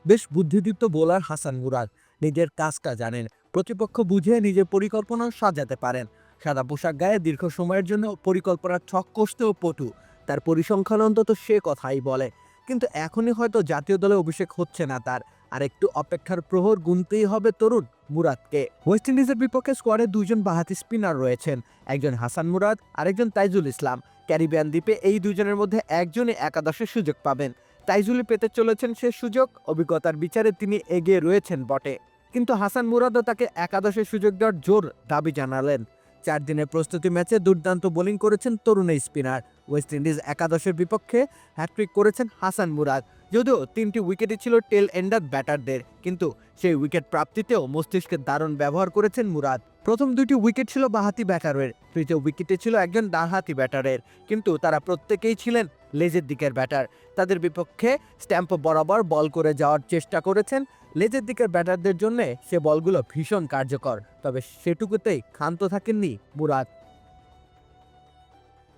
বেশ বুদ্ধিদীপ্ত বোলার হাসান মুরাদ নিজের কাজটা জানেন, প্রতিপক্ষ বুঝে নিজের পরিকল্পনা সাজাতে পারেন। সাদা পোশাক গায়ে দীর্ঘ সময়ের জন্য পরিকল্পনার ছক কষতেও পটু। তার পরিসংখ্যান অন্তত সে কথাই বলে। কিন্তু এখনই হয়তো জাতীয় দলে অভিষেক হচ্ছে না তার। আর একটু অপেক্ষার প্রহর গুনতেই হবে তরুণ মুরাদকে। ওয়েস্ট ইন্ডিজের বিপক্ষে স্কোয়াডে দুইজন বাঁহাতি স্পিনার রয়েছেন, একজন হাসান মুরাদ, আরেকজন তাইজুল ইসলাম। ক্যারিবিয়ান দ্বীপে এই দুজনের মধ্যে একজনই একাদশের সুযোগ পাবেন। তাইজুলি পেতে চলেছেন সে সুযোগ, অভিজ্ঞতার বিচারে তিনি এগিয়ে রয়েছেন বটে। কিন্তু হাসান মুরাদও তাকে একাদশে সুযোগ দেওয়ার জোর দাবি জানালেন। 4 দিনের প্রস্তুতি ম্যাচে দুর্দান্ত বোলিং করেছেন তরুণ এই স্পিনার। ওয়েস্ট ইন্ডিজ একাদশের বিপক্ষে হ্যাট্রিক করেছেন হাসান মুরাদ। যদিও 3টি উইকেটই ছিল টেল এন্ডার ব্যাটারদের, কিন্তু সেই উইকেট প্রাপ্তিতেও মস্তিষ্কের দারুণ ব্যবহার করেছেন মুরাদ। প্রথম 2টি উইকেট ছিল বাঁহাতি ব্যাটারের, তৃতীয় উইকেটে ছিল একজন ডানহাতি ব্যাটারের, কিন্তু তারা প্রত্যেকেই ছিলেন লেজের দিকের ব্যাটার। তাদের বিপক্ষে স্ট্যাম্প বরাবর বল করে যাওয়ার চেষ্টা করেছেন। লেজের দিকের ব্যাটারদের জন্য সে বলগুলো ভীষণ কার্যকর, তবে সেটুকুতেই ক্ষান্ত থাকেননি মুরাদ।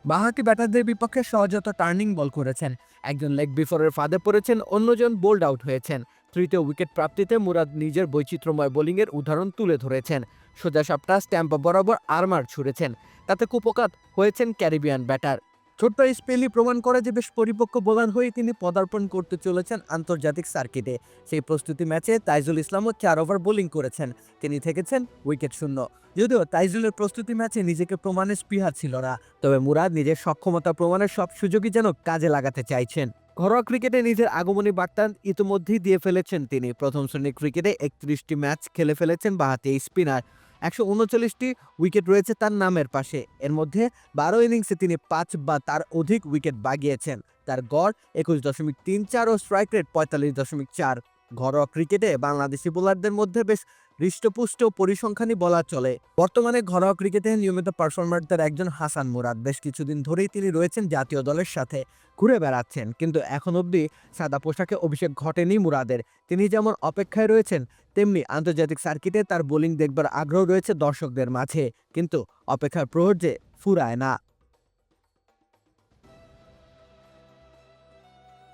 বাঁহাতি ব্যাটারদের বিপক্ষে সহজত টার্নিং বল করেছেন, একজন লেগ বিফোরের ফাঁদে পড়েছেন, অন্যজন বোল্ড আউট হয়েছেন। তৃতীয় উইকেট প্রাপ্তিতে মুরাদ নিজের বৈচিত্র্যময় বোলিংয়ের উদাহরণ তুলে ধরেছেন। সোজা সাপটা স্ট্যাম্প বরাবর আরমার ছুড়েছেন, তাতে কুপোকাত হয়েছেন ক্যারিবিয়ান ব্যাটার। ছোট্ট স্পেলই প্রমাণ করে যে বেশ পরিপক্ক বোলার হয়ে তিনি পদার্পণ করতে চলেছেন আন্তর্জাতিক সার্কিটে। সেই প্রস্তুতি ম্যাচে তাইজুল ইসলামও 4 ওভার বোলিং করেছেন, তিনি থেকেছেন উইকেট শূন্য। যদিও তাইজুলের প্রস্তুতি ম্যাচে নিজেকে প্রমাণের স্পৃহা ছিল না, তবে মুরাদ নিজের সক্ষমতা প্রমাণের সব সুযোগই যেন কাজে লাগাতে চাইছেন। ঘরোয়া ক্রিকেটে নিজের আগমনী বার্তা ইতিমধ্যেই দিয়ে ফেলেছেন তিনি। প্রথম শ্রেণীর ক্রিকেটে 31টি ম্যাচ খেলে ফেলেছেন বাঁহাতি এই স্পিনার। 139টি উইকেট রয়েছে তার নামের পাশে। এর মধ্যে 12 ইনিংসে তিনি 5 বা তার অধিক উইকেট বাগিয়েছেন। তার গড় 21.34 ও স্ট্রাইক রেট 45.4। ঘরোয়া ক্রিকেটে বাংলাদেশি বোলারদের মধ্যে বেশ হৃষ্টপুষ্ট পরিসংখ্যানই বলা চলে। বর্তমানে ঘরোয়া ক্রিকেটে নিয়মিত পারফরমারদের একজন হাসান মুরাদ। বেশ কিছুদিন ধরেই তিনি রয়েছেন জাতীয় দলের সাথে, ঘুরে বেড়াচ্ছেন, কিন্তু এখন অবধি সাদা পোশাকে অভিষেক ঘটেনি মুরাদের। তিনি যেমন অপেক্ষায় রয়েছেন, তেমনি আন্তর্জাতিক সার্কিটে তার বোলিং দেখবার আগ্রহ রয়েছে দর্শকদের মাঝে, কিন্তু অপেক্ষার প্রহর যে ফুরায় না।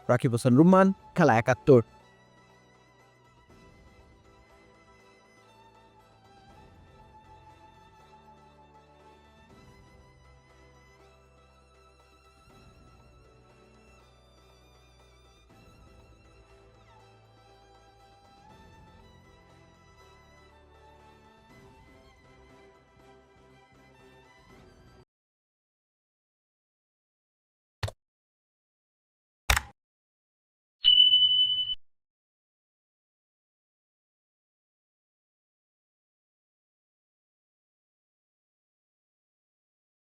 রাকিব হোসেন রুম্মান, খেলা 71।